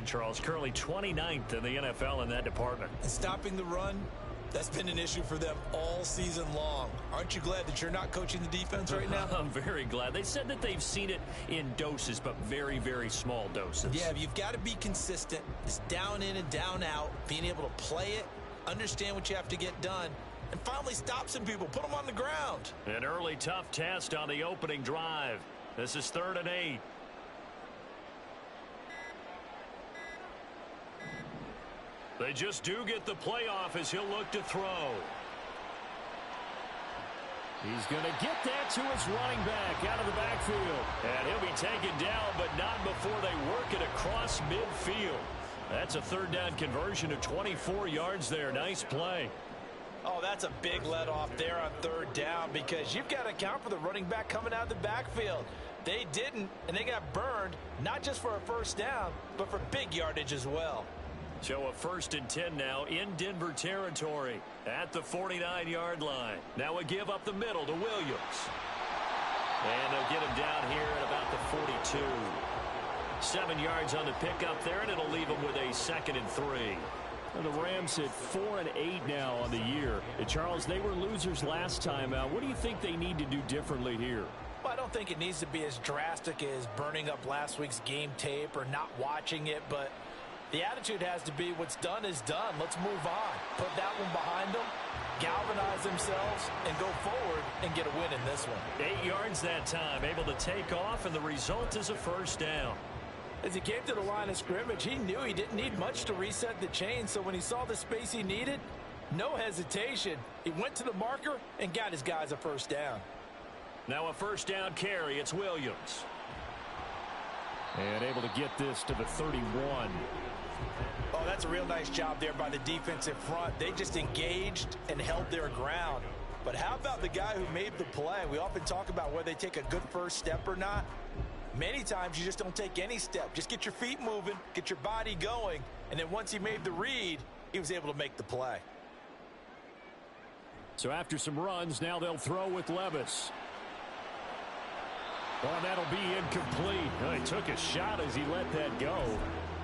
Charles. Currently 29th in the NFL in that department. And stopping the run, that's been an issue for them all season long. Aren't you glad that you're not coaching the defense right now? I'm very glad. They said that they've seen it in doses, but very, very small doses. Yeah, you've got to be consistent. It's down in and down out, being able to play it, understand what you have to get done, and finally stop some people, put them on the ground. An early tough test on the opening drive. This is 3rd and 8. They just do get the playoff as he'll look to throw. He's going to get that to his running back out of the backfield. And he'll be taken down, but not before they work it across midfield. That's a 3rd down conversion of 24 yards there. Nice play. Oh, that's a big let off there on 3rd down because you've got to account for the running back coming out of the backfield. They didn't, and they got burned, not just for a 1st down, but for big yardage as well. So a 1st and 10 now in Denver territory at the 49-yard line. Now a give up the middle to Williams. And they'll get him down here at about the 42. 7 yards on the pickup there, and it'll leave him with a 2nd and 3. Well, the Rams at 4 and 8 now on the year. And Charles, they were losers last time out. What do you think they need to do differently here? Well, I don't think it needs to be as drastic as burning up last week's game tape or not watching it, but the attitude has to be what's done is done. Let's move on. Put that one behind them, galvanize themselves, and go forward and get a win in this one. 8 yards that time, able to take off, and the result is a 1st down. As he came to the line of scrimmage, he knew he didn't need much to reset the chain, so when he saw the space he needed, no hesitation. He went to the marker and got his guys a 1st down. Now a 1st down carry. It's Williams. And able to get this to the 31. Oh, that's a real nice job there by the defensive front. They just engaged and held their ground. But how about the guy who made the play? We often talk about whether they take a good 1st step or not. Many times you just don't take any step. Just get your feet moving, get your body going, and then once he made the read, he was able to make the play. So after some runs, now they'll throw with Levis. Well, that'll be incomplete. Well, he took a shot as he let that go.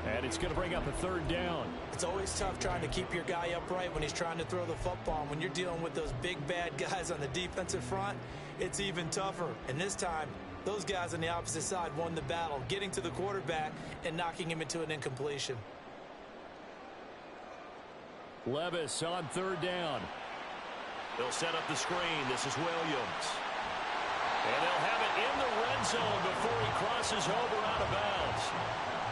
And it's going to bring up a 3rd down. It's always tough trying to keep your guy upright when he's trying to throw the football. When you're dealing with those big, bad guys on the defensive front, it's even tougher. And this time, those guys on the opposite side won the battle, getting to the quarterback and knocking him into an incompletion. Levis on 3rd down. They'll set up the screen. This is Williams. And they'll have it in the red zone before he crosses over out of bounds.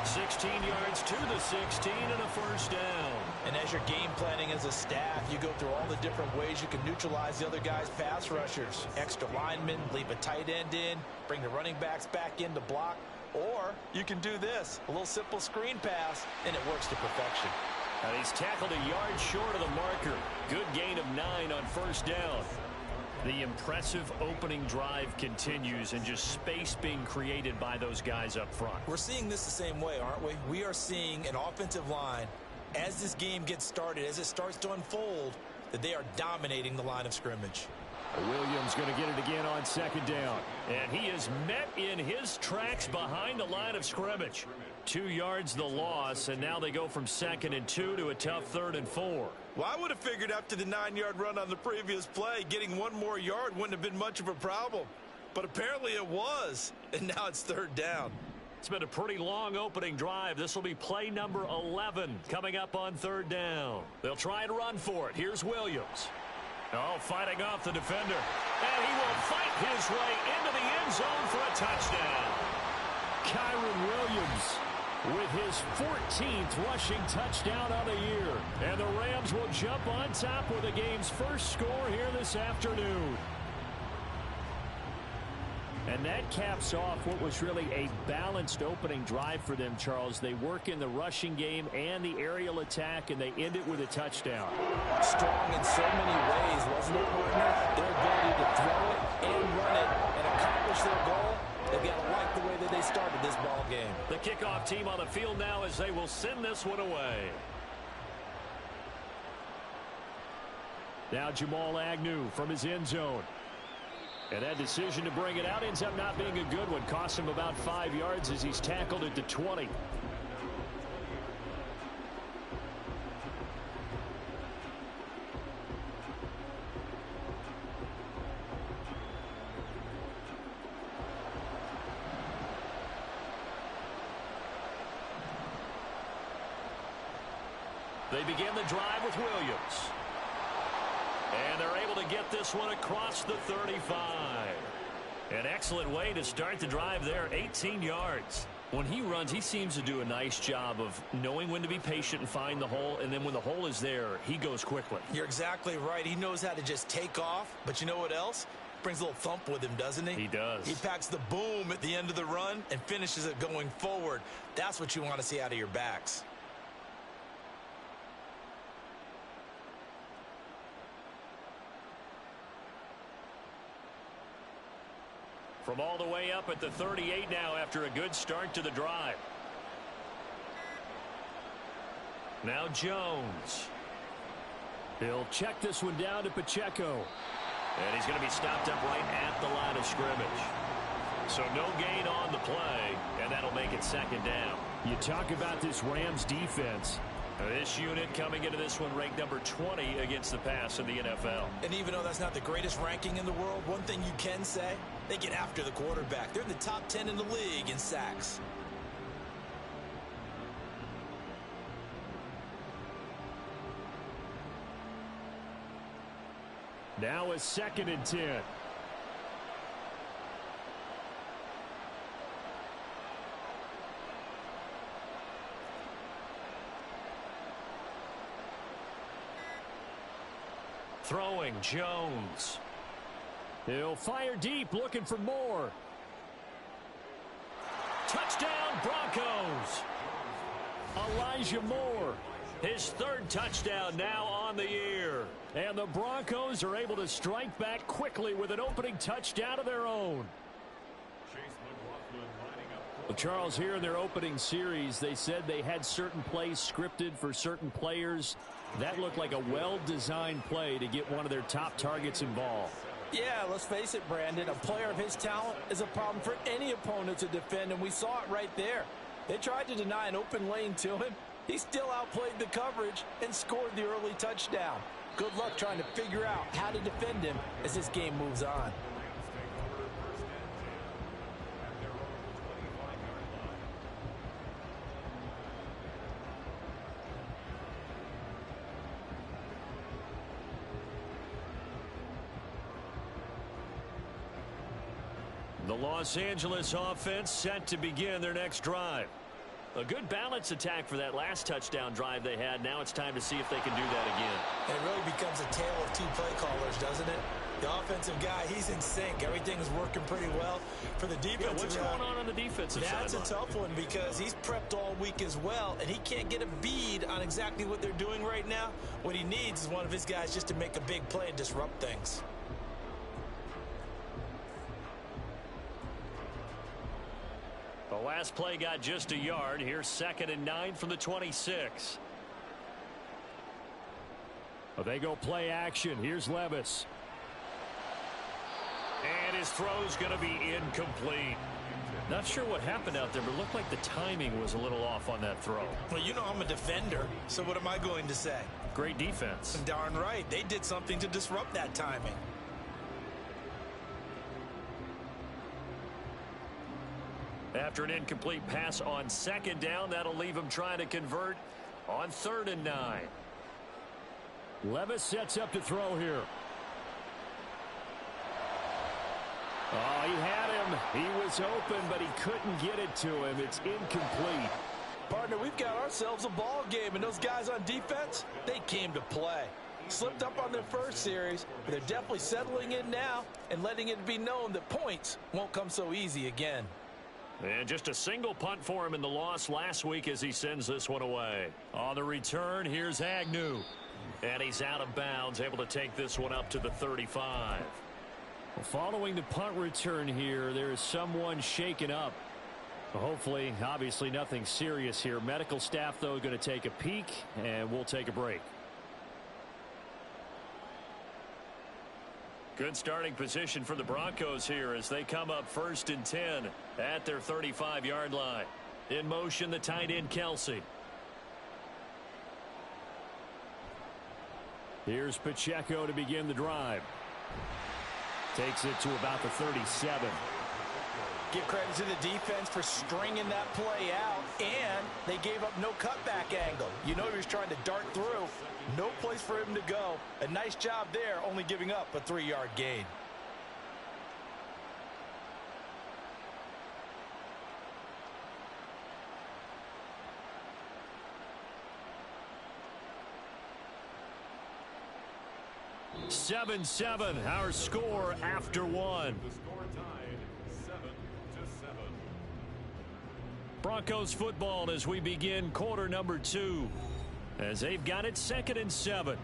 16 yards to the 16 and a 1st down. And as you're game planning as a staff, you go through all the different ways you can neutralize the other guy's pass rushers. Extra linemen, leave a tight end in, bring the running backs back in to block. Or you can do this, a little simple screen pass, and it works to perfection. And he's tackled a yard short of the marker. Good gain of 9 on 1st down. The impressive opening drive continues and just space being created by those guys up front. We're seeing this the same way, aren't we? We are seeing an offensive line, as this game gets started, as it starts to unfold, that they are dominating the line of scrimmage. Williams going to get it again on 2nd down. And he is met in his tracks behind the line of scrimmage. 2 yards the loss, and now they go from 2nd and 2 to a tough 3rd and 4. Well, I would have figured after the 9-yard run on the previous play, getting 1 more yard wouldn't have been much of a problem. But apparently it was, and now it's 3rd down. It's been a pretty long opening drive. This will be play number 11 coming up on 3rd down. They'll try and run for it. Here's Williams. Oh, fighting off the defender. And he will fight his way into the end zone for a touchdown. Kyron Williams with his 14th rushing touchdown of the year. And the Rams will jump on top with the game's first score here this afternoon. And that caps off what was really a balanced opening drive for them, Charles. They work in the rushing game and the aerial attack, and they end it with a touchdown. Strong in so many ways, wasn't it, partner? Their ability to throw it and run it and accomplish their goal. They've got to like the way that they started this ball game. The kickoff team on the field now as they will send this one away. Now Jamal Agnew from his end zone. And that decision to bring it out ends up not being a good one. Costs him about 5 yards as he's tackled at the 20. They begin the drive with Williams. And they're able to get this one across the 35. An excellent way to start the drive there, 18 yards. When he runs, he seems to do a nice job of knowing when to be patient and find the hole, and then when the hole is there, he goes quickly. You're exactly right. He knows how to just take off, but you know what else? Brings a little thump with him, doesn't he? He does. He packs the boom at the end of the run and finishes it going forward. That's what you want to see out of your backs. From all the way up at the 38 now after a good start to the drive. Now Jones. He'll check this one down to Pacheco. And he's going to be stopped up right at the line of scrimmage. So no gain on the play, and that'll make it second down. You talk about this Rams defense. This unit coming into this one ranked number 20 against the pass in the NFL. And even though that's not the greatest ranking in the world, one thing you can say, they get after the quarterback. They're in the top 10 in the league in sacks. Now a 2nd and 10. Throwing Jones. He'll fire deep, looking for more. Touchdown Broncos. Elijah Moore. His 3rd touchdown now on the year. And the Broncos are able to strike back quickly with an opening touchdown of their own. Well, Charles, here in their opening series, they said they had certain plays scripted for certain players. That looked like a well-designed play to get one of their top targets involved. Yeah, let's face it, Brandon. A player of his talent is a problem for any opponent to defend, and we saw it right there. They tried to deny an open lane to him. He still outplayed the coverage and scored the early touchdown. Good luck trying to figure out how to defend him as this game moves on. The Los Angeles offense set to begin their next drive. A good balance attack for that last touchdown drive they had. Now it's time to see if they can do that again. And it really becomes a tale of two play callers, doesn't it? The offensive guy, he's in sync. Everything is working pretty well. For the defensive guy, what's going on the defensive side? That's a tough one because he's prepped all week as well, and he can't get a bead on exactly what they're doing right now. What he needs is one of his guys just to make a big play and disrupt things. The last play got just a yard. Here's 2nd and 9 from the 26. Well, they go play action. Here's Levis. And his throw's going to be incomplete. Not sure what happened out there, but it looked like the timing was a little off on that throw. Well, you know I'm a defender, so what am I going to say? Great defense. Darn right. They did something to disrupt that timing. After an incomplete pass on 2nd down, that'll leave him trying to convert on 3rd and 9. Levis sets up to throw here. Oh, he had him. He was open, but he couldn't get it to him. It's incomplete. Partner, we've got ourselves a ball game, and those guys on defense, they came to play. Slipped up on their first series, but they're definitely settling in now and letting it be known that points won't come so easy again. And just a single punt for him in the loss last week as he sends this one away. On the return, here's Agnew. And he's out of bounds, able to take this one up to the 35. Well, following the punt return here, there is someone shaken up. Well, hopefully, obviously nothing serious here. Medical staff, though, going to take a peek, and we'll take a break. Good starting position for the Broncos here as they come up 1st and 10 at their 35-yard line. In motion, the tight end, Kelsey. Here's Pacheco to begin the drive. Takes it to about the 37. Give credit to the defense for stringing that play out, and they gave up no cutback angle. You know he was trying to dart through. No place for him to go. A nice job there, only giving up a 3-yard gain. Seven, our score after one. The score tied 7-7. Broncos football as we begin quarter number 2. As they've got it 2nd and 7.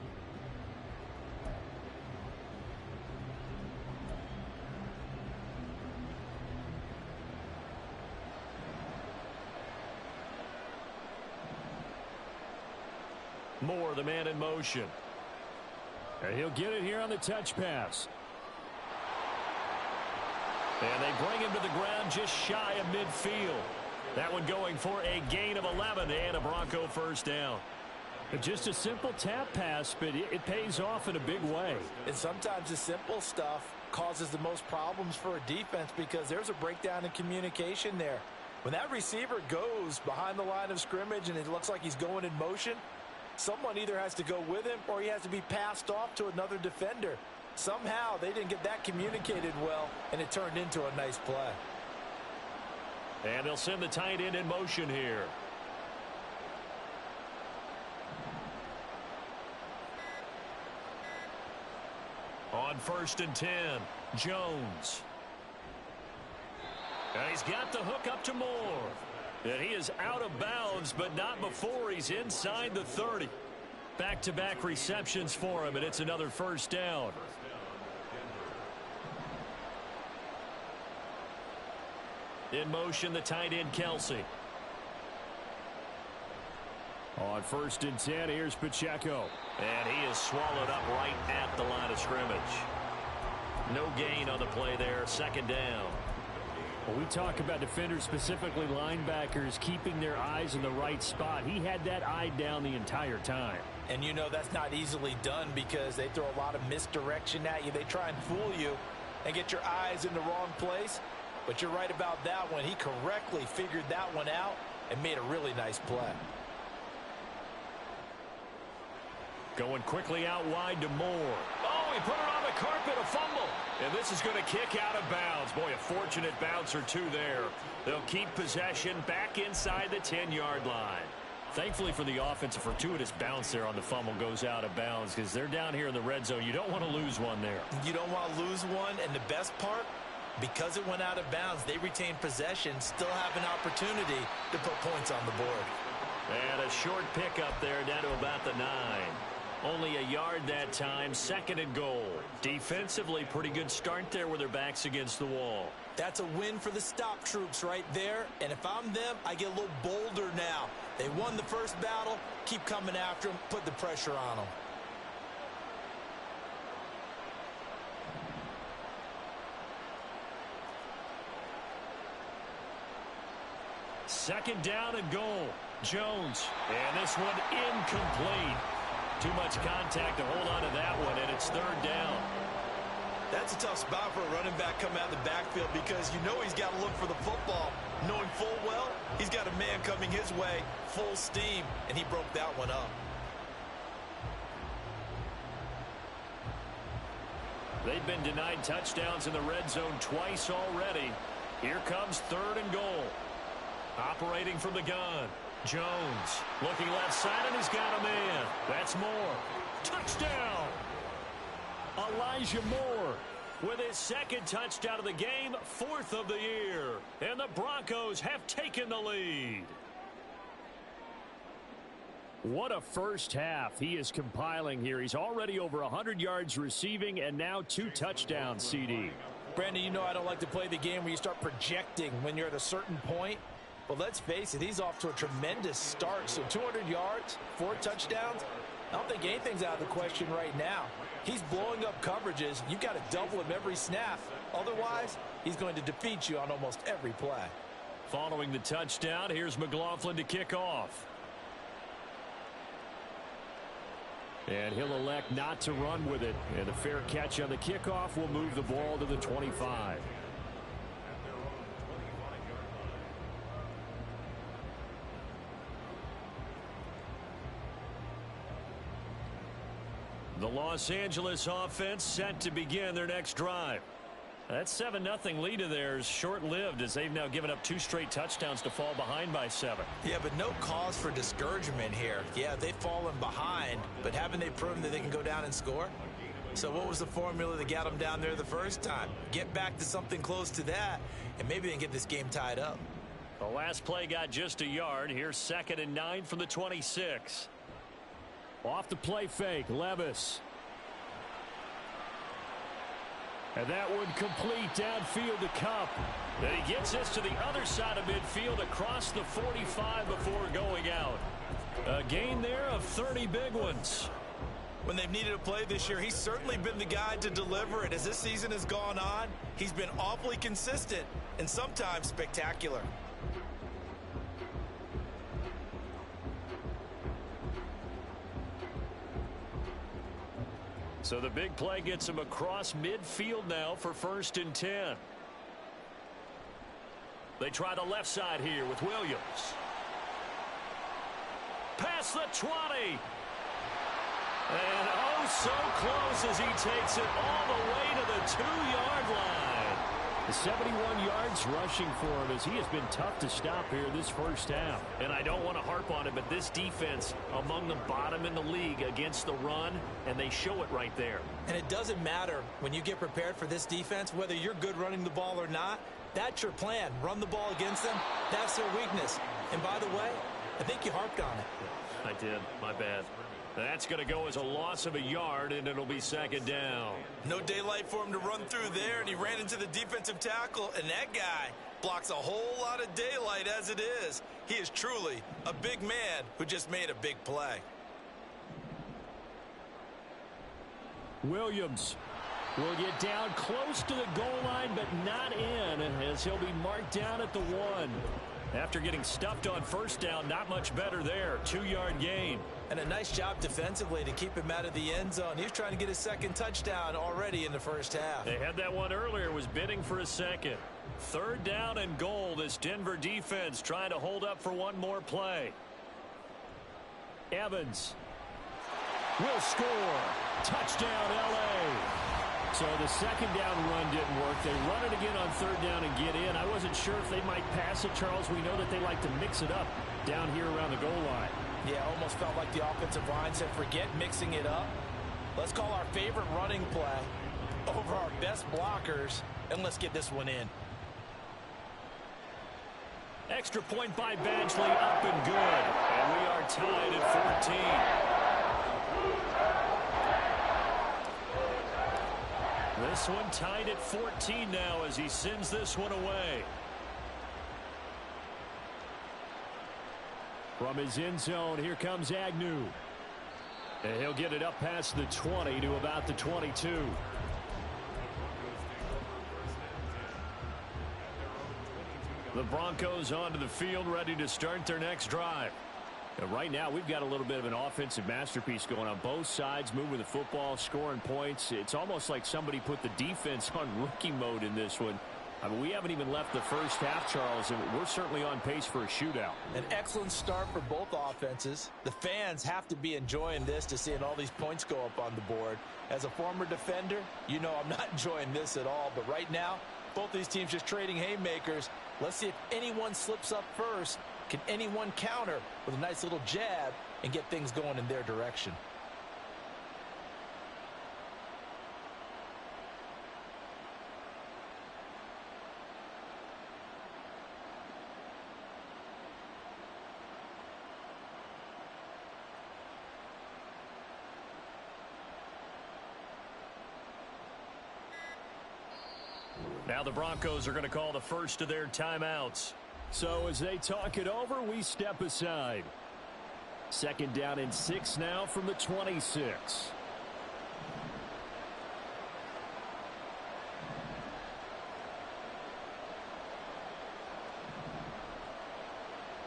Moore, the man in motion. And he'll get it here on the touch pass. And they bring him to the ground just shy of midfield. That one going for a gain of 11 and a Bronco first down. Just a simple tap pass, but it pays off in a big way. And sometimes the simple stuff causes the most problems for a defense because there's a breakdown in communication there. When that receiver goes behind the line of scrimmage and it looks like he's going in motion, someone either has to go with him or he has to be passed off to another defender. Somehow they didn't get that communicated well, and it turned into a nice play. And they'll send the tight end in motion here. On 1st and 10, Jones. And he's got the hook up to Moore. And he is out of bounds, but not before he's inside the 30. Back-to-back receptions for him, and it's another first down. In motion, the tight end, Kelsey. On 1st and 10, here's Pacheco. And he is swallowed up right at the line of scrimmage. No gain on the play there, 2nd down. Well, we talk about defenders, specifically linebackers, keeping their eyes in the right spot. He had that eye down the entire time. And you know that's not easily done because they throw a lot of misdirection at you. They try and fool you and get your eyes in the wrong place. But you're right about that one. He correctly figured that one out and made a really nice play. Going quickly out wide to Moore. Oh, he put it on the carpet, a fumble. And this is going to kick out of bounds. Boy, a fortunate bounce or two there. They'll keep possession back inside the 10-yard line. Thankfully for the offense, a fortuitous bounce there on the fumble goes out of bounds because they're down here in the red zone. You don't want to lose one there. You don't want to lose one, and the best part, because it went out of bounds, they retain possession, still have an opportunity to put points on the board. And a short pickup there down to about the 9. Only a yard that time, 2nd and goal. Defensively, pretty good start there with their backs against the wall. That's a win for the stop troops right there. And if I'm them, I get a little bolder now. They won the first battle. Keep coming after them. Put the pressure on them. Second down and goal. Jones. And this one incomplete. Too much contact to hold on to that one, and it's 3rd down. That's a tough spot for a running back coming out of the backfield because you know he's got to look for the football. Knowing full well, he's got a man coming his way, full steam, and he broke that one up. They've been denied touchdowns in the red zone twice already. Here comes 3rd and goal. Operating from the gun. Jones looking left side, and he's got a man. That's Moore. Touchdown! Elijah Moore with his 2nd touchdown of the game, 4th of the year. And the Broncos have taken the lead. What a first half he is compiling here. He's already over 100 yards receiving and now 2 touchdowns, CD. Brandon, you know I don't like to play the game where you start projecting when you're at a certain point. But let's face it, he's off to a tremendous start. So 200 yards, 4 touchdowns. I don't think anything's out of the question right now. He's blowing up coverages. You've got to double him every snap. Otherwise, he's going to defeat you on almost every play. Following the touchdown, here's McLaughlin to kick off. And he'll elect not to run with it. And the fair catch on the kickoff will move the ball to the 25. The Los Angeles offense set to begin their next drive. That 7-0 lead of theirs short-lived as they've now given up 2 straight touchdowns to fall behind by 7. Yeah, but no cause for discouragement here. Yeah, they've fallen behind, but haven't they proven that they can go down and score? So what was the formula that got them down there the first time? Get back to something close to that, and maybe they can get this game tied up. The last play got just a yard. Here's 2nd and 9 from the 26. Off the play fake, Levis. And that would complete downfield to Cup. Then he gets this to the other side of midfield across the 45 before going out. A gain there of 30 big ones. When they've needed a play this year, he's certainly been the guy to deliver it. As this season has gone on, he's been awfully consistent and sometimes spectacular. So the big play gets him across midfield now for 1st and 10. They try the left side here with Williams. Past the 20. And oh, so close as he takes it all the way to the 2-yard line. The 71 yards rushing for him as he has been tough to stop here this first half. And I don't want to harp on it, but this defense among the bottom in the league against the run, and they show it right there. And it doesn't matter when you get prepared for this defense, whether you're good running the ball or not. That's your plan. Run the ball against them. That's their weakness. And by the way, I think you harped on it. I did. My bad. That's going to go as a loss of a yard, and it'll be 2nd down. No daylight for him to run through there, and he ran into the defensive tackle, and that guy blocks a whole lot of daylight as it is. He is truly a big man who just made a big play. Williams will get down close to the goal line, but not in, as he'll be marked down at the 1. After getting stuffed on 1st down, not much better there. 2-yard gain. And a nice job defensively to keep him out of the end zone. He was trying to get his 2nd touchdown already in the first half. They had that one earlier, was bidding for a 2nd. 3rd down and goal. This Denver defense trying to hold up for one more play. Evans will score. Touchdown, L.A. So the 2nd down run didn't work. They run it again on 3rd down and get in. I wasn't sure if they might pass it, Charles. We know that they like to mix it up down here around the goal line. Yeah, almost felt like the offensive line said, forget mixing it up. Let's call our favorite running play over our best blockers, and let's get this one in. Extra point by Badgley, up and good. And we are tied at 14. This one tied at 14 now as he sends this one away. From his end zone, here comes Agnew. And he'll get it up past the 20 to about the 22. The Broncos onto the field, ready to start their next drive. And right now, we've got a little bit of an offensive masterpiece going on both sides, moving the football, scoring points. It's almost like somebody put the defense on rookie mode in this one. I mean, we haven't even left the first half, Charles, and we're certainly on pace for a shootout. An excellent start for both offenses. The fans have to be enjoying this to seeing all these points go up on the board. As a former defender, you know I'm not enjoying this at all. But right now, both these teams just trading haymakers. Let's see if anyone slips up first. Can anyone counter with a nice little jab and get things going in their direction? Now the Broncos are going to call the first of their timeouts. So as they talk it over, we step aside. 2nd down and 6 now from the 26.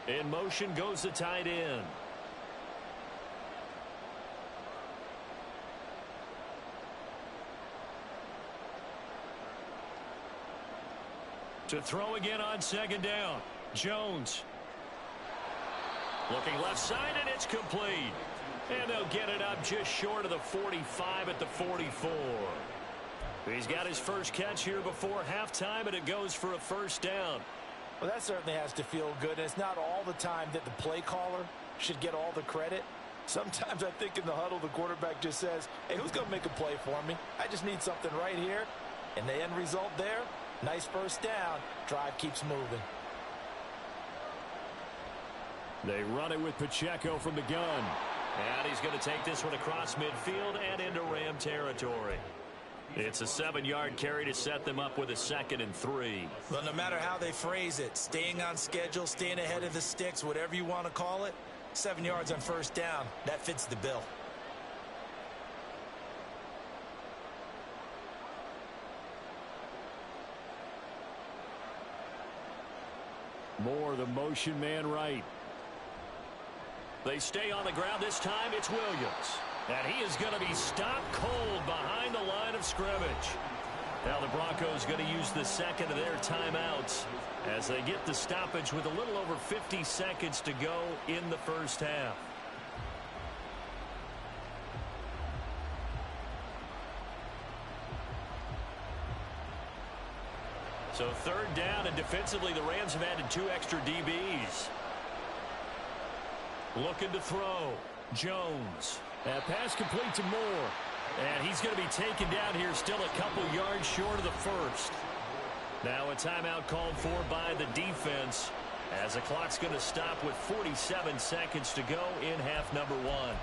In motion goes the tight end. To throw again on 2nd down. Jones. Looking left side, and it's complete. And they'll get it up just short of the 45 at the 44. He's got his first catch here before halftime, and it goes for a first down. Well, that certainly has to feel good. And it's not all the time that the play caller should get all the credit. Sometimes I think in the huddle, the quarterback just says, hey, who's going to make a play for me? I just need something right here. And the end result there, nice first down. Drive keeps moving. They run it with Pacheco from the gun. And he's going to take this one across midfield and into Ram territory. It's a 7-yard carry to set them up with a 2nd and 3. Well, no matter how they phrase it, staying on schedule, staying ahead of the sticks, whatever you want to call it, 7 yards on first down, that fits the bill. Moore, the motion man right. They stay on the ground. This time it's Williams. And he is going to be stopped cold behind the line of scrimmage. Now the Broncos going to use the second of their timeouts as they get the stoppage with a little over 50 seconds to go in the first half. So 3rd down, and defensively the Rams have added 2 extra DBs. Looking to throw. Jones. That pass complete to Moore. And he's going to be taken down here still a couple yards short of the first. Now a timeout called for by the defense as the clock's going to stop with 47 seconds to go in half number 1.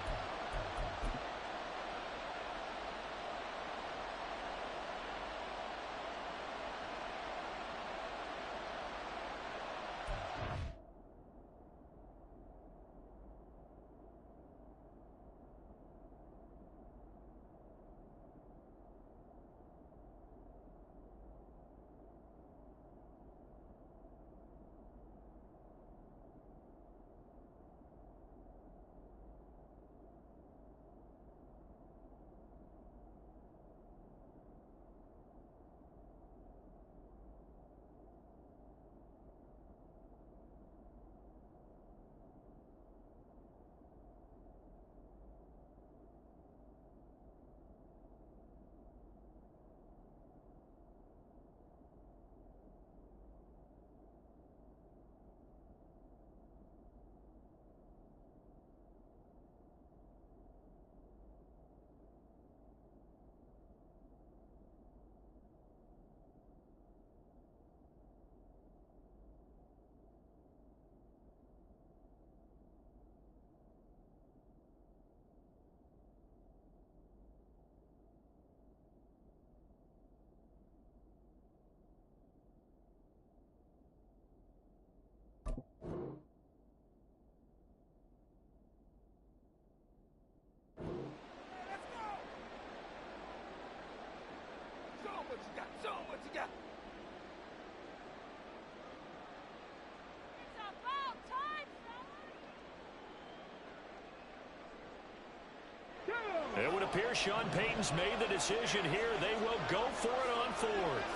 It would appear Sean Payton's made the decision here. They will go for it on 4th.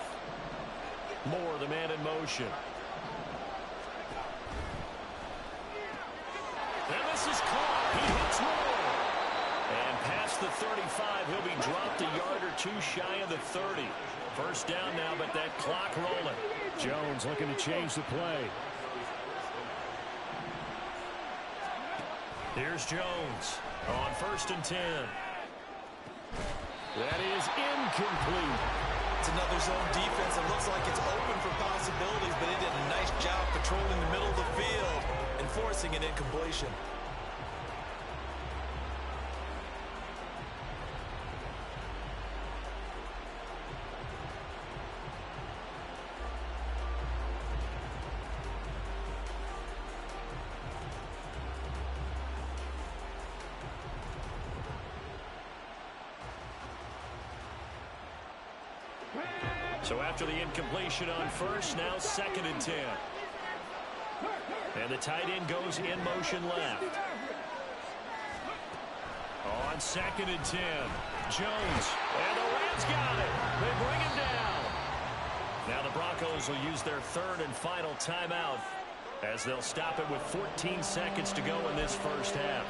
Moore, the man in motion. And this is caught. He hits Moore. And past the 35, he'll be dropped a yard or 2 shy of the 30. First down now, but that clock rolling. Jones looking to change the play. Here's Jones on 1st and 10. That is incomplete. It's another zone defense. It looks like it's open for possibilities, but he did a nice job patrolling the middle of the field and forcing an incompletion. So after the incompletion on 1st, now 2nd and 10. And the tight end goes in motion left. On 2nd and 10, Jones. And the Rams got it. They bring him down. Now the Broncos will use their 3rd and final timeout as they'll stop it with 14 seconds to go in this first half.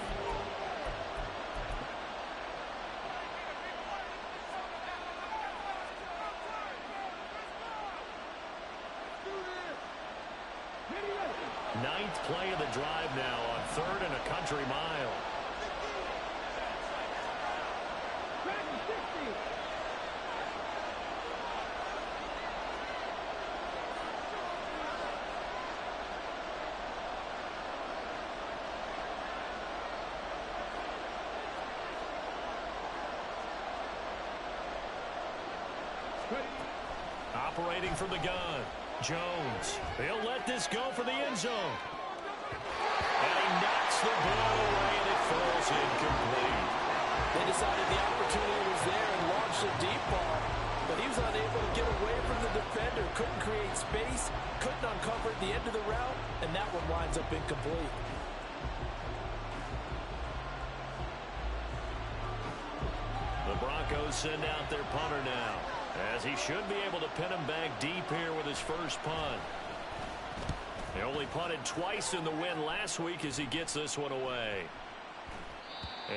Ninth play of the drive now on 3rd and a country mile. Operating from the gun, Jones. He'll let this go for the end zone. And he knocks the ball away, and it falls incomplete. They decided the opportunity was there and launched a deep ball, but he was unable to get away from the defender, couldn't create space, couldn't uncover at the end of the route, and that one winds up incomplete. The Broncos send out their punter now, as he should be able to pin him back deep here with his first punt. They only punted twice in the win last week as he gets this one away.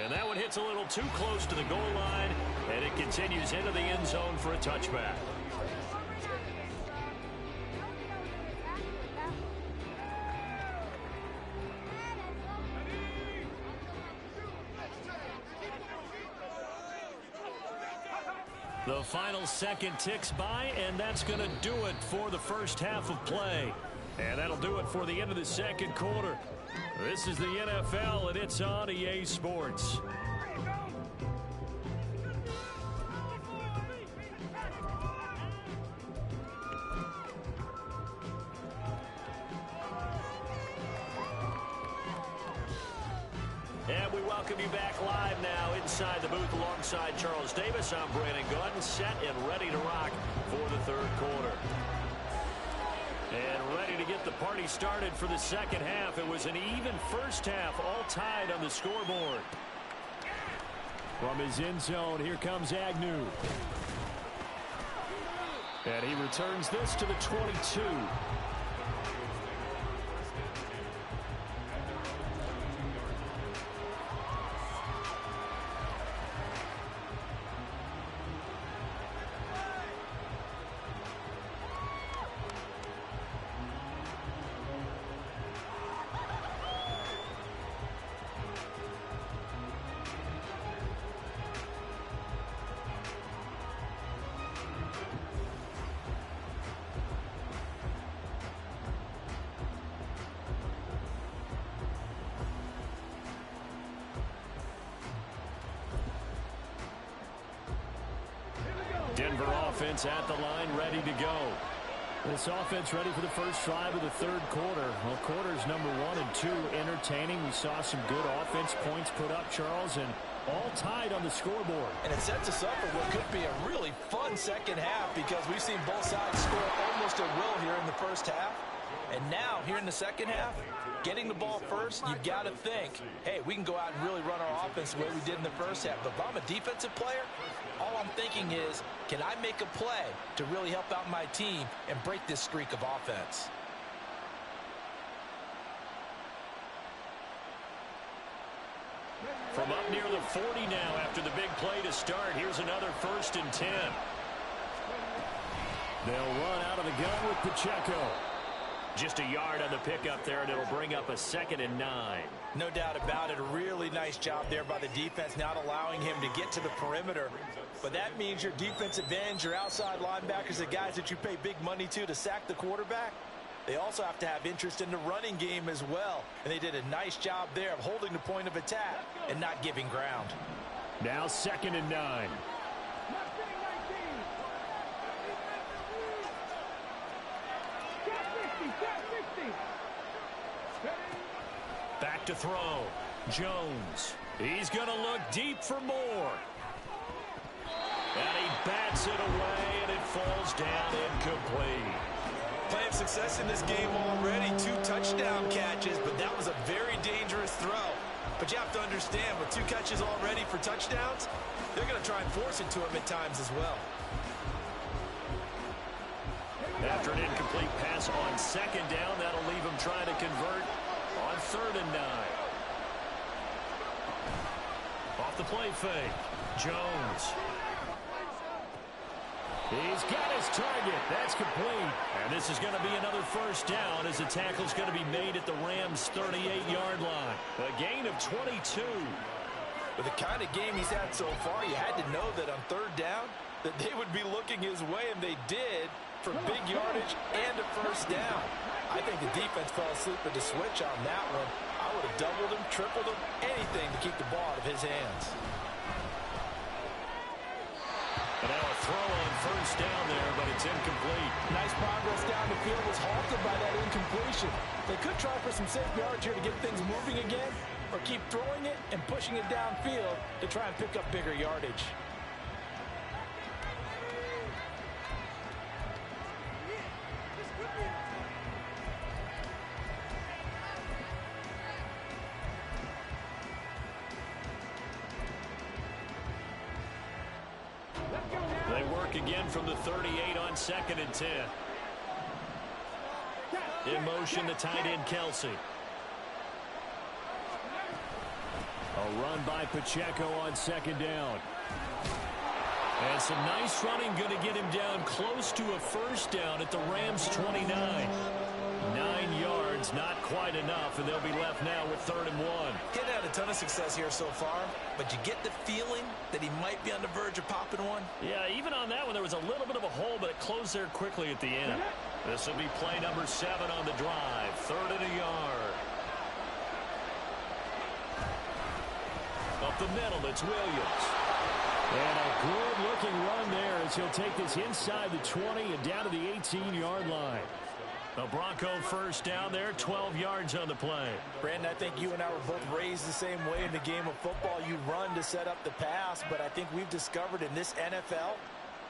And that one hits a little too close to the goal line, and it continues into the end zone for a touchback. The final second ticks by, and that's going to do it for the first half of play. And that'll do it for the end of the second quarter. This is the NFL, and it's on EA Sports. And we welcome you back live now inside the booth alongside Charles Davis. I'm Brandon Gordon, set and ready to rock for the third quarter. And ready to get the party started for the second half. It was an even first half, all tied on the scoreboard. From his end zone, here comes Agnew. And he returns this to the 22. Denver offense at the line, ready to go. This offense ready for the first drive of the third quarter. Well, quarters number 1 and 2 entertaining. We saw some good offense points put up, Charles, and all tied on the scoreboard. And it sets us up for what could be a really fun second half, because we've seen both sides score almost at will here in the first half. And now, here in the second half, getting the ball first, you've got to think, hey, we can go out and really run our offense the way we did in the first half. But if I'm a defensive player, all I'm thinking is, can I make a play to really help out my team and break this streak of offense? From up near the 40 now after the big play to start, here's another 1st and 10. They'll run out of the gun with Pacheco. Just a yard on the pickup there, and it'll bring up a 2nd and 9. No doubt about it. A really nice job there by the defense, not allowing him to get to the perimeter. But that means your defensive ends, your outside linebackers, the guys that you pay big money to sack the quarterback, they also have to have interest in the running game as well. And they did a nice job there of holding the point of attack and not giving ground. Now 2nd and 9. Back to throw. Jones. He's going to look deep for more. And he bats it away, and it falls down incomplete. Plenty of success in this game already. 2 touchdown catches, but that was a very dangerous throw. But you have to understand, with 2 catches already for touchdowns, they're going to try and force it to him at times as well. After an incomplete pass on second down, that'll leave him trying to convert on 3rd and 9. Off the play fake, Jones. He's got his target. That's complete. And this is going to be another 1st down as the tackle's going to be made at the Rams' 38-yard line. A gain of 22. With the kind of game he's had so far, you had to know that on 3rd down that they would be looking his way, and they did, for big yardage and a 1st down. I think the defense fell asleep at the switch on that one. I would have doubled him, tripled him, anything to keep the ball out of his hands. And now a throw on 1st down there, but it's incomplete. Nice progress down the field, was halted by that incompletion. They could try for some safe yards here to get things moving again, or keep throwing it and pushing it downfield to try and pick up bigger yardage. They work again from the 38 on 2nd and 10. In motion, the tight end, Kelsey. A run by Pacheco on 2nd down. And some nice running going to get him down close to a 1st down at the Rams' 29. 9 yards, not quite enough, and they'll be left now with 3rd and 1. He's had a ton of success here so far, but you get the feeling that he might be on the verge of popping one. Yeah, even on that one, there was a little bit of a hole, but it closed there quickly at the end. This will be play number 7 on the drive. 3rd and a yard. Up the middle, it's Williams. And a good-looking run there as he'll take this inside the 20 and down to the 18-yard line. The Bronco 1st down there, 12 yards on the play. Brandon, I think you and I were both raised the same way in the game of football. You run to set up the pass, but I think we've discovered in this NFL,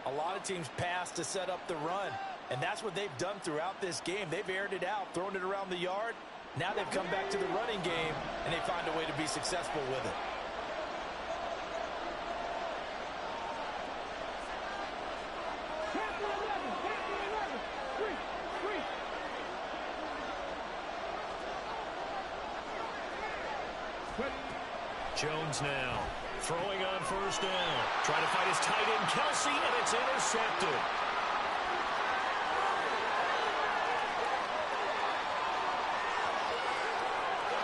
a lot of teams pass to set up the run. And that's what they've done throughout this game. They've aired it out, thrown it around the yard. Now they've come back to the running game, and they find a way to be successful with it. Jones now throwing on 1st down. Trying to find his tight end, Kelsey, and it's intercepted.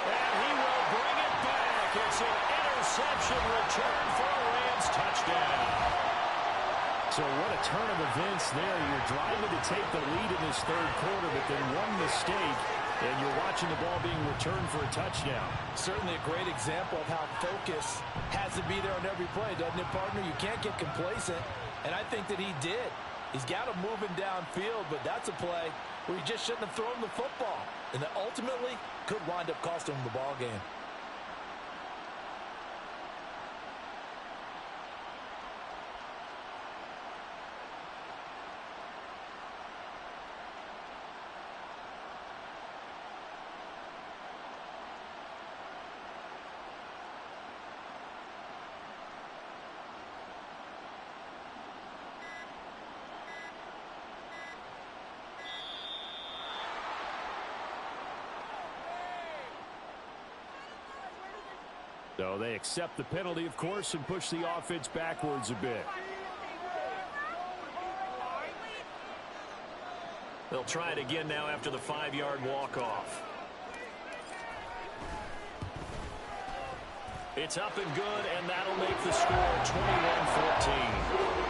And he will bring it back. It's an interception return for a Rams touchdown. So what a turn of events there. You're driving to take the lead in this 3rd quarter, but then one mistake, and you're watching the ball being returned for a touchdown. Certainly a great example of how focus has to be there on every play, doesn't it, partner? You can't get complacent, and I think that he did. He's got him moving downfield, but that's a play where he just shouldn't have thrown the football, and that ultimately could wind up costing him the ball game. So they accept the penalty, of course, and push the offense backwards a bit. They'll try it again now after the 5-yard walk-off. It's up and good, and that'll make the score 21-14.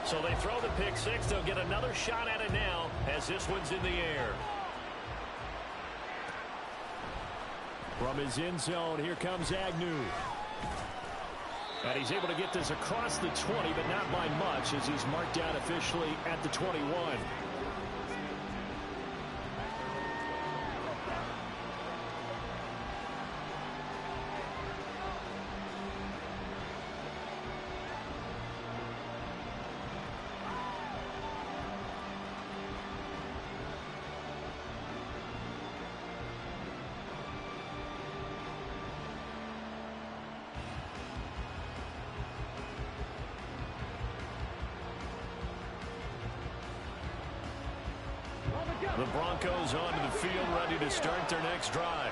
So they throw the pick six. They'll get another shot at it now as this one's in the air. From his end zone, here comes Agnew. And he's able to get this across the 20, but not by much as he's marked down officially at the 21. Broncos onto the field, ready to start their next drive.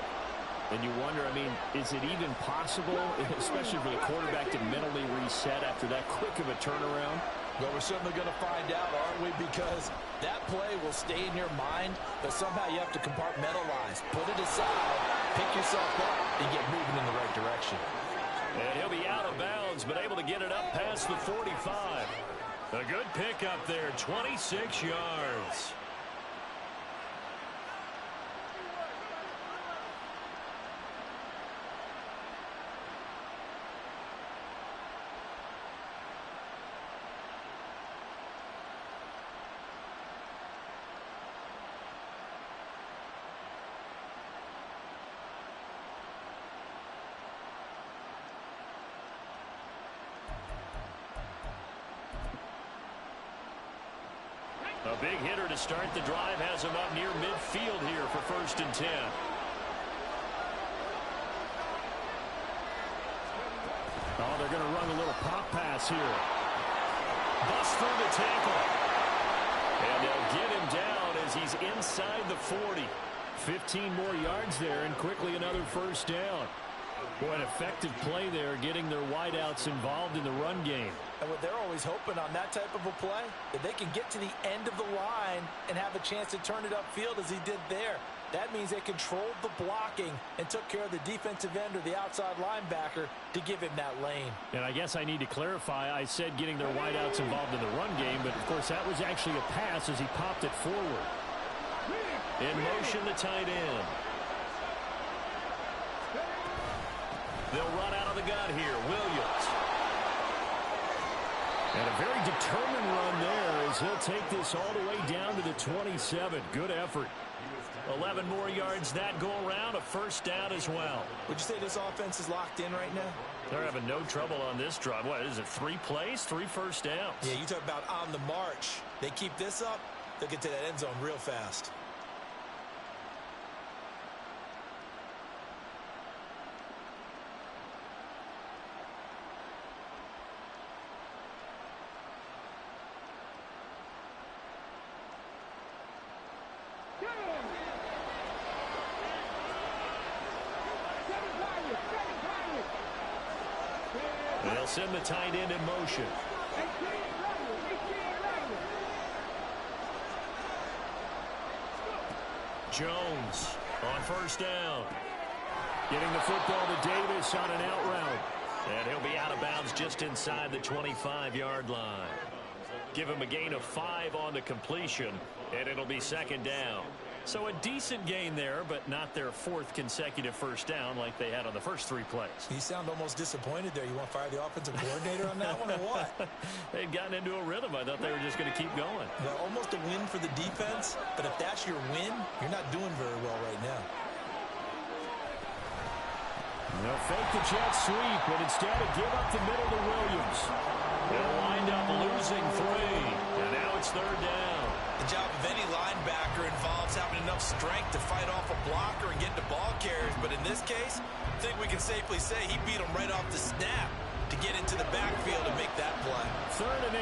And you wonder, I mean, is it even possible, especially for the quarterback, to mentally reset after that quick of a turnaround? Well, we're certainly going to find out, aren't we? Because that play will stay in your mind, but somehow you have to compartmentalize. Put it aside, pick yourself up, and get moving in the right direction. And he'll be out of bounds, but able to get it up past the 45. A good pickup there, 26 yards. A big hitter to start the drive has him up near midfield here for 1st and 10. Oh, they're going to run a little pop pass here. Bust through the tackle. And they'll get him down as he's inside the 40. 15 more yards there, and quickly another 1st down. Boy, an effective play there, getting their wideouts involved in the run game. And what they're always hoping on that type of a play, that they can get to the end of the line and have a chance to turn it upfield as he did there. That means they controlled the blocking and took care of the defensive end or the outside linebacker to give him that lane. And I guess I need to clarify, I said getting their wideouts involved in the run game, but of course that was actually a pass as he popped it forward. In motion, the tight end. They'll run out of the gun here. Williams. And a very determined run there as he'll take this all the way down to the 27. Good effort. 11 more yards that go around. A 1st down as well. Would you say this offense is locked in right now? They're having no trouble on this drive. What is it, 3 plays, 3 1st downs? Yeah, you talk about on the march. They keep this up, they'll get to that end zone real fast. They'll send the tight end in motion. Jones on 1st down. Getting the football to Davis on an out route. And he'll be out of bounds just inside the 25-yard line. Give him a gain of 5 on the completion, and it'll be 2nd down. So a decent gain there, but not their 4th consecutive 1st down like they had on the first 3 plays. You sound almost disappointed there. You want to fire the offensive coordinator on that one or what? They'd gotten into a rhythm. I thought they were just going to keep going. Well, almost a win for the defense, but if that's your win, you're not doing very well right now. They'll fake the jet sweep, but instead of give up the middle to Williams. They'll wind up losing 3, and now it's 3rd down. The job of any linebacker involves having enough strength to fight off a blocker and get to ball carriers, but in this case, I think we can safely say he beat him right off the snap to get into the backfield and make that play. 3rd and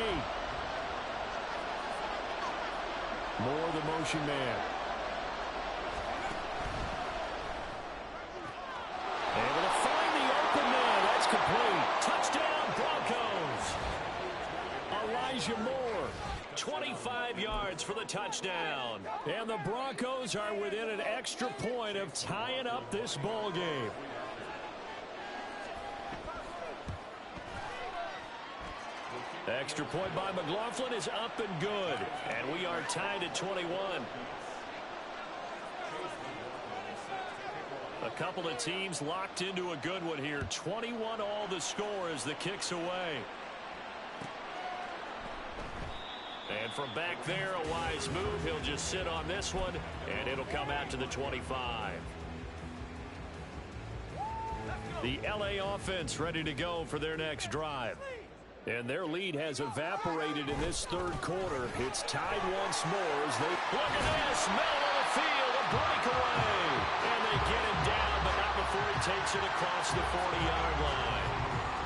8. More the motion man. Able to find the open man. That's complete. Touchdown, Broncos. Elijah Moore. 25 yards for the touchdown. And the Broncos are within an extra point of tying up this ball game. Extra point by McLaughlin is up and good. And we are tied at 21. A couple of teams locked into a good one here. 21 all the score as the kick's away. And from back there, a wise move. He'll just sit on this one, and it'll come out to the 25. The LA offense ready to go for their next drive. And their lead has evaporated in this 3rd quarter. It's tied once more as they look at this. Middle of the field, a breakaway. And they get him down, but not before he takes it across the 40-yard line.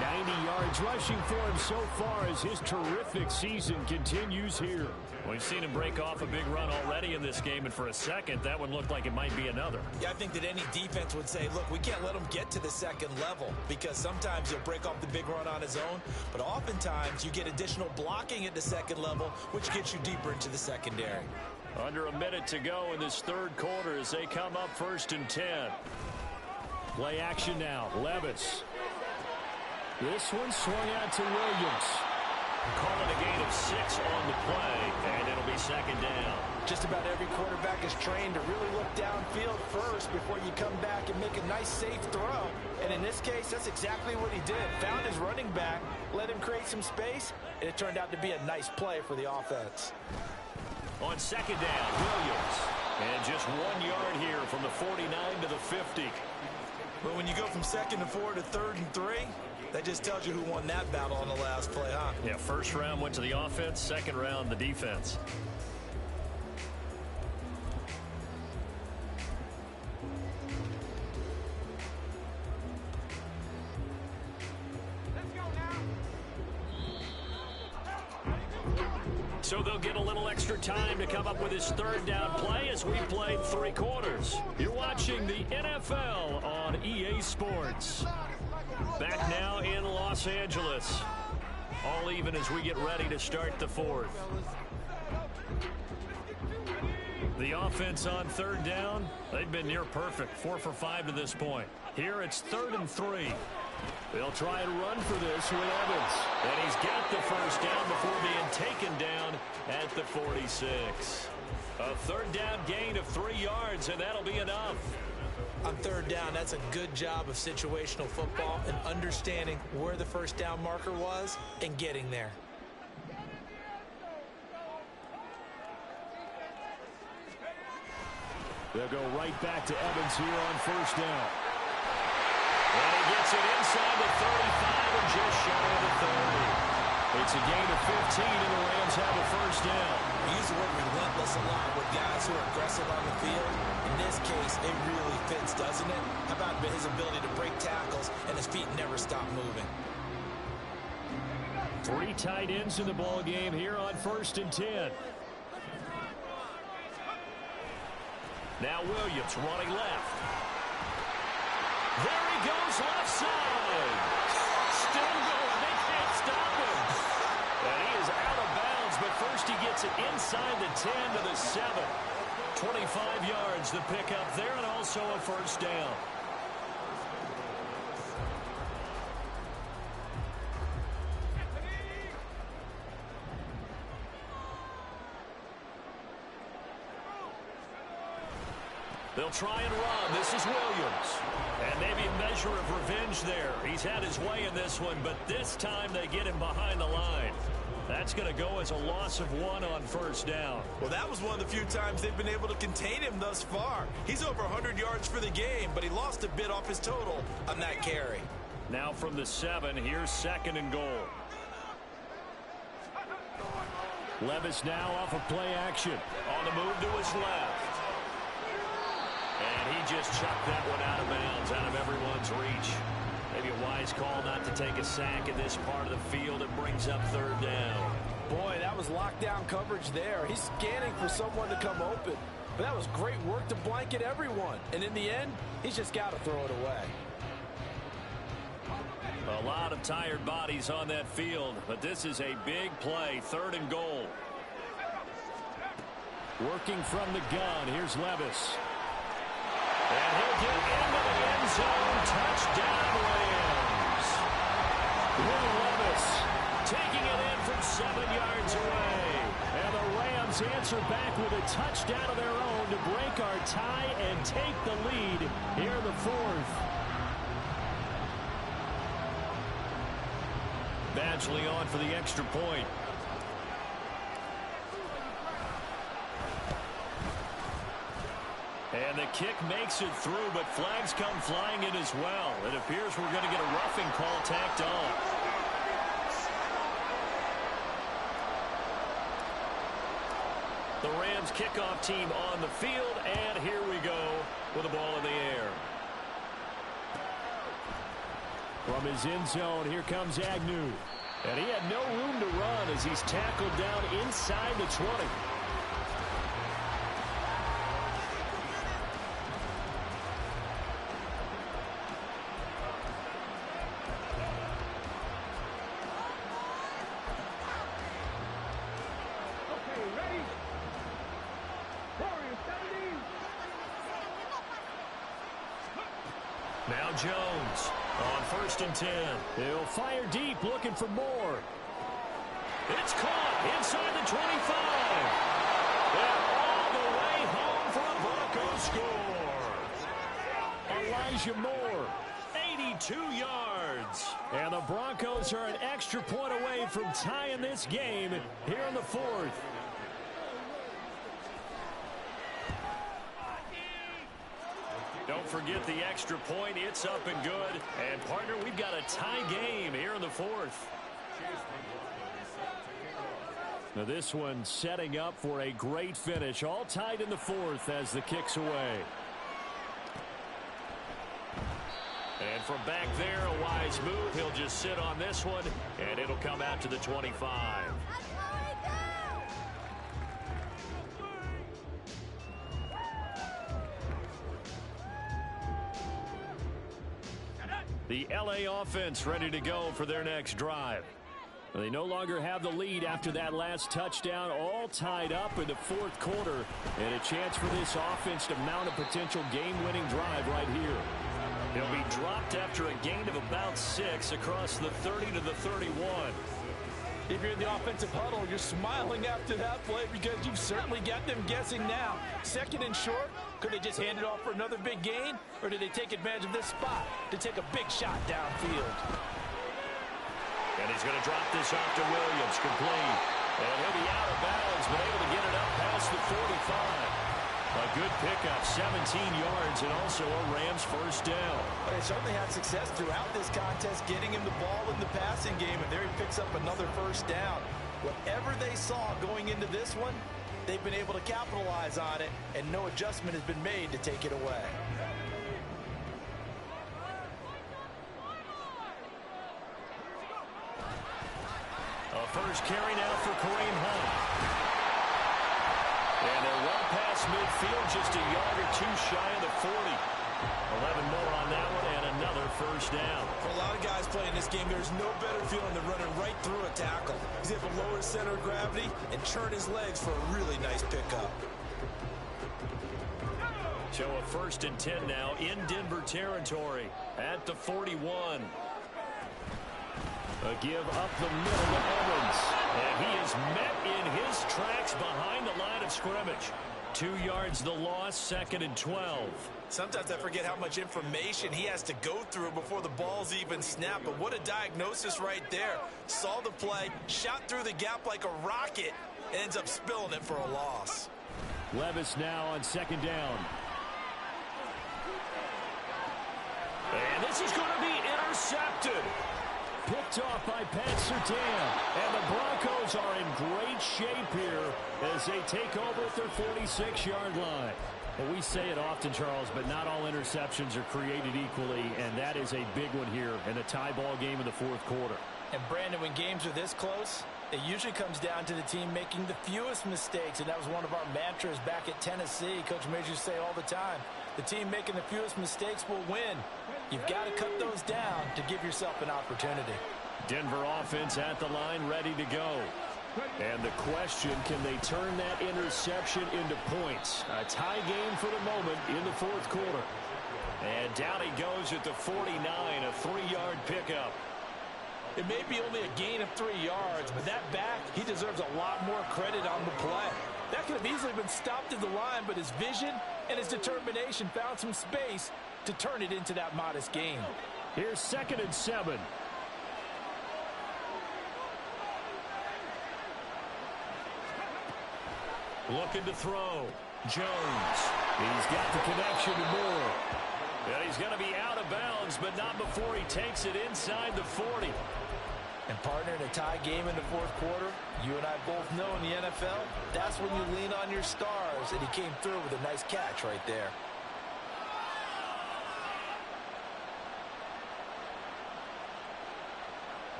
90 yards rushing for him so far as his terrific season continues here. We've seen him break off a big run already in this game, and for a second, that one looked like it might be another. Yeah, I think that any defense would say, look, we can't let him get to the second level, because sometimes he'll break off the big run on his own, but oftentimes you get additional blocking at the second level, which gets you deeper into the secondary. Under a minute to go in this third quarter as they come up 1st and 10. Play action now. Levis. This one swung out to Williams. Call it a gain of 6 on the play, and it'll be 2nd down. Just about every quarterback is trained to really look downfield first before you come back and make a nice, safe throw. And in this case, that's exactly what he did. Found his running back, let him create some space, and it turned out to be a nice play for the offense. On 2nd down, Williams. And just 1 yard here from the 49 to the 50. But when you go from 2nd and 4 to 3rd and 3, that just tells you who won that battle on the last play, huh? Yeah, first round went to the offense, second round the defense. So they'll get a little extra time to come up with his 3rd down play as we played 3 quarters. You're watching the NFL on EA Sports. Back now in Los Angeles. All even as we get ready to start the 4th. The offense on 3rd down, they've been near perfect. 4 for 5 to this point. Here it's 3rd and 3. They'll try and run for this with Evans. And he's got the 1st down before being taken down at the 46. A 3rd down gain of 3 yards, and that'll be enough. On 3rd down, that's a good job of situational football and understanding where the 1st down marker was and getting there. They'll go right back to Evans here on 1st down. And he gets it inside the 35 and just shy of the 30. It's a gain of 15, and the Rams have a 1st down. We use the word relentless a lot with guys who are aggressive on the field. In this case, it really fits, doesn't it? How about his ability to break tackles and his feet never stop moving? 3 tight ends in the ball game here on 1st and 10. Now Williams running left. There he goes left side. Still going. They can't stop him. And he is out of bounds, but first he gets it inside the 10 to the 7. 25 yards the pickup there, and also a 1st down. They'll try and run. This is Williams. And maybe a measure of revenge there. He's had his way in this one, but this time they get him behind the line. That's going to go as a loss of 1 on 1st down. Well, that was one of the few times they've been able to contain him thus far. He's over 100 yards for the game, but he lost a bit off his total on that carry. Now from the 7, here's 2nd and goal. Levis now off of play action. On the move to his left. And he just chucked that one out of bounds, out of everyone's reach. Maybe a wise call not to take a sack in this part of the field. It brings up 3rd down. Boy, that was lockdown coverage there. He's scanning for someone to come open. But that was great work to blanket everyone. And in the end, he's just got to throw it away. A lot of tired bodies on that field, but this is a big play. 3rd and goal. Working from the gun, here's Levis. And he'll get into the end zone. Touchdown, Rams. Will Levis taking it in from 7 yards away. And the Rams answer back with a touchdown of their own to break our tie and take the lead here in the 4th. Badgley on for the extra point. And the kick makes it through, but flags come flying in as well. It appears we're going to get a roughing call tacked on. The Rams kickoff team on the field, and here we go with the ball in the air. From his end zone, here comes Agnew. And he had no room to run as he's tackled down inside the 20. Now Jones on 1st and 10. He'll fire deep, looking for more. It's caught inside the 25. And all the way home for a Bronco score. Elijah Moore, 82 yards. And the Broncos are an extra point away from tying this game here in the 4th. Don't forget the extra point. It's up and good. And, partner, we've got a tie game here in the 4th. Now this one setting up for a great finish. All tied in the 4th as the kick's away. And from back there, a wise move. He'll just sit on this one, and it'll come out to the 25. The L.A. offense ready to go for their next drive. They no longer have the lead after that last touchdown, all tied up in the 4th quarter, and a chance for this offense to mount a potential game-winning drive right here. He'll be dropped after a gain of about 6 across the 30 to the 31. If you're in the offensive huddle, you're smiling after that play because you've certainly got them guessing now. 2nd and short, could they just hand it off for another big gain? Or did they take advantage of this spot to take a big shot downfield? And he's going to drop this off to Williams, complete. And he'll be out of bounds, but able to get it up past the 45. A good pickup, 17 yards, and also a Rams first down. They certainly had success throughout this contest getting him the ball in the passing game, and there he picks up another first down. Whatever they saw going into this one, they've been able to capitalize on it, and no adjustment has been made to take it away. A first carry now for Kareem Hunt. And they're well past midfield, just a yard or two shy of the 40. 11 more on that one, and another first down. For a lot of guys playing this game, there's no better feeling than running right through a tackle. He's able to lower his center of gravity and churn his legs for a really nice pickup. So a 1st and 10 now in Denver territory at the 41. A give up the middle to Evans. And he is met in his tracks behind the line of scrimmage. 2 yards the loss, 2nd and 12. Sometimes I forget how much information he has to go through before the ball's even snapped. But what a diagnosis right there. Saw the play, shot through the gap like a rocket, ends up spilling it for a loss. Levis now on 2nd down. And this is going to be intercepted. Picked off by Pat Surtain. And the Broncos are in great shape here as they take over at their 46-yard line. Well, we say it often, Charles, but not all interceptions are created equally, and that is a big one here in a tie ball game in the 4th quarter. And, Brandon, when games are this close, it usually comes down to the team making the fewest mistakes, and that was one of our mantras back at Tennessee. Coach Majors say all the time, the team making the fewest mistakes will win. You've got to cut those down to give yourself an opportunity. Denver offense at the line, ready to go. And the question, can they turn that interception into points? A tie game for the moment in the 4th quarter. And down he goes at the 49, a 3-yard pickup. It may be only a gain of 3 yards, but that back, he deserves a lot more credit on the play. That could have easily been stopped at the line, but his vision and his determination found some space to turn it into that modest gain. Here's 2nd and 7. Looking to throw. Jones. He's got the connection to Moore. And he's going to be out of bounds, but not before he takes it inside the 40. And, partner, in a tie game in the 4th quarter, you and I both know in the NFL, that's when you lean on your stars, and he came through with a nice catch right there.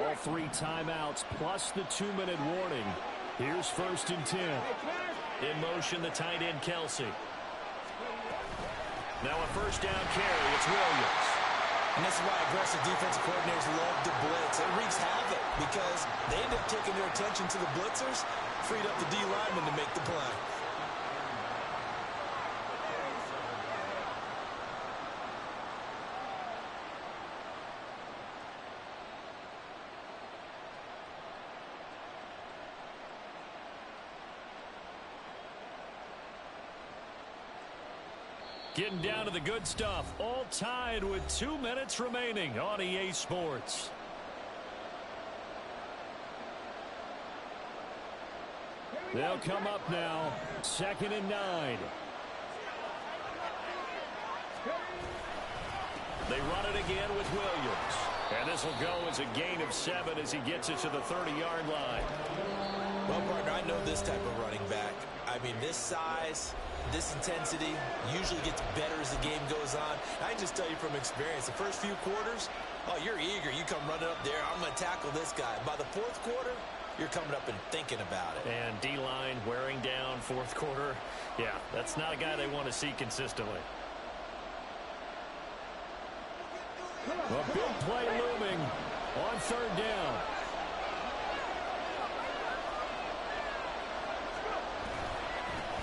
All 3 timeouts plus the 2-minute warning. Here's 1st and 10. In motion, the tight end, Kelsey. Now a first down carry. It's Williams. And this is why aggressive defensive coordinators love to blitz. It wreaks havoc because they end up taking their attention to the blitzers, freed up the D lineman to make the play. Getting down to the good stuff. All tied with 2 minutes remaining on EA Sports. They'll come up now. 2nd and 9. They run it again with Williams. And this will go as a gain of 7 as he gets it to the 30-yard line. Well, partner, I know this type of running back. I mean, this size, this intensity usually gets better as the game goes on. I can just tell you from experience, the first few quarters, oh, you're eager. You come running up there. I'm going to tackle this guy. By the 4th quarter, you're coming up and thinking about it. And D-line wearing down 4th quarter. Yeah, that's not a guy they want to see consistently. A big play looming on 3rd down.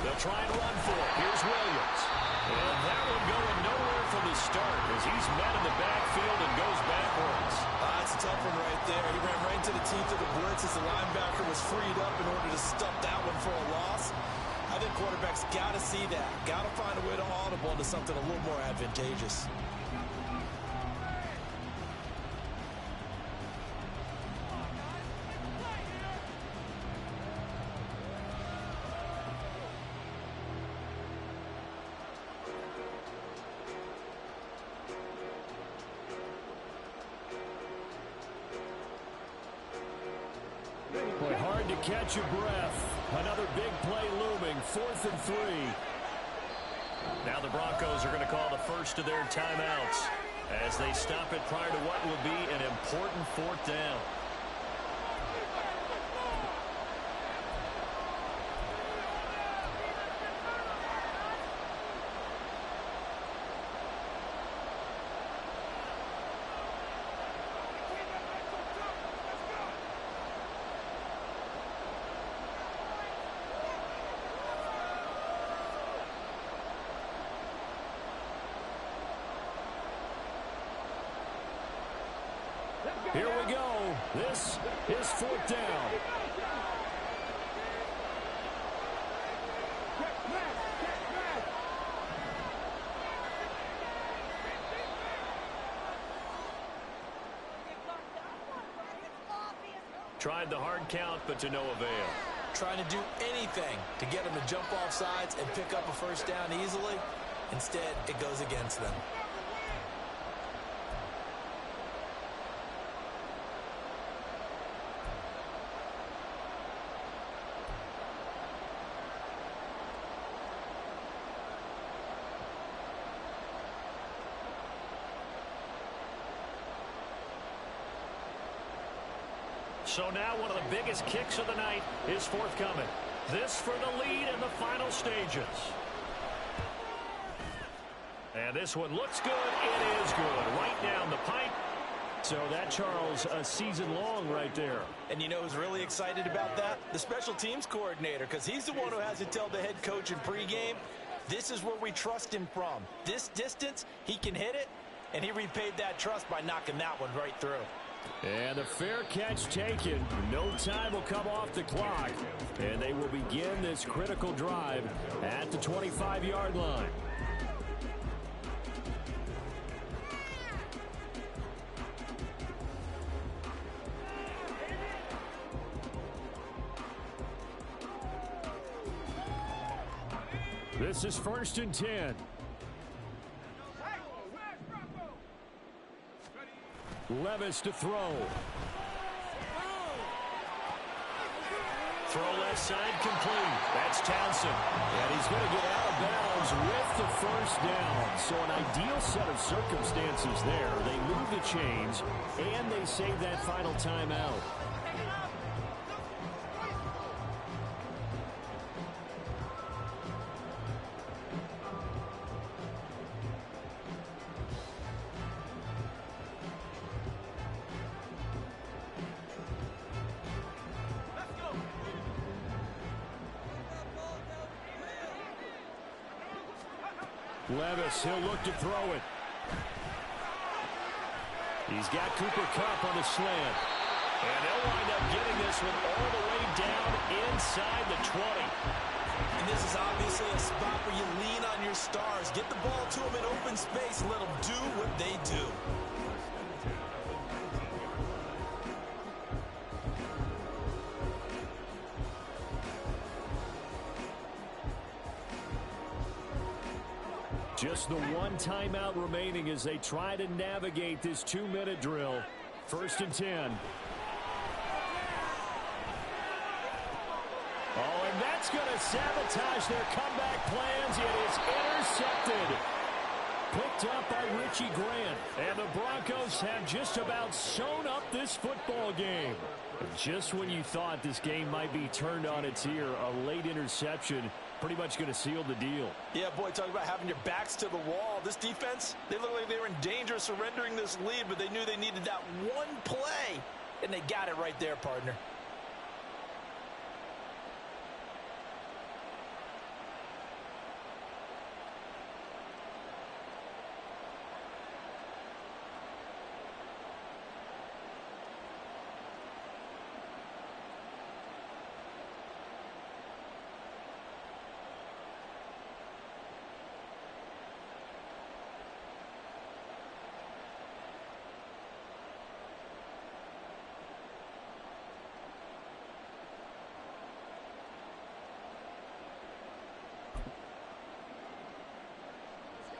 They'll try and run for it. Here's Williams. And that one going nowhere from the start as he's met in the backfield and goes backwards. That's a tough one right there. He ran right into the teeth of the blitz as the linebacker was freed up in order to stuff that one for a loss. I think quarterbacks got to see that. Got to find a way to audible into something a little more advantageous. Boy, hard to catch your breath. Another big play looming. 4th and 3. Now the Broncos are going to call the first of their timeouts as they stop it prior to what will be an important 4th down. Here we go. This is 4th down. Tried the hard count, but to no avail. Trying to do anything to get them to jump off sides and pick up a first down easily. Instead, it goes against them. So now one of the biggest kicks of the night is forthcoming. This for the lead in the final stages. And this one looks good. It is good. Right down the pipe. So that, Charles, a season long right there. And you know who's really excited about that? The special teams coordinator, because he's the one who has to tell the head coach in pregame, this is where we trust him from. This distance, he can hit it, and he repaid that trust by knocking that one right through. And a fair catch taken. No time will come off the clock. And they will begin this critical drive at the 25-yard line. This is 1st and 10. Levis to throw. Throw left side complete. That's Townsend. And he's going to get out of bounds with the first down. So an ideal set of circumstances there. They move the chains, and they save that final timeout. Levis, he'll look to throw it. He's got Cooper Kupp on the slant. And they'll wind up getting this one all the way down inside the 20. And this is obviously a spot where you lean on your stars. Get the ball to them in open space and let them do what they do. Just the one timeout remaining as they try to navigate this 2-minute drill. 1st and 10. Oh, and that's going to sabotage their comeback plans. It is intercepted. Picked up by Richie Grant. And the Broncos have just about sewn up this football game. Just when you thought this game might be turned on its ear, a late interception pretty much going to seal the deal. Yeah, boy, talk about having your backs to the wall. This defense, they look like they were in danger of surrendering this lead, but they knew they needed that one play, and they got it right there, partner.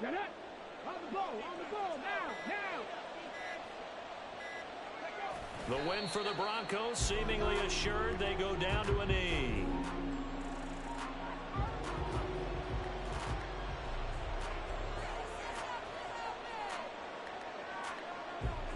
On the ball, now! The win for the Broncos seemingly assured. They go down to a knee.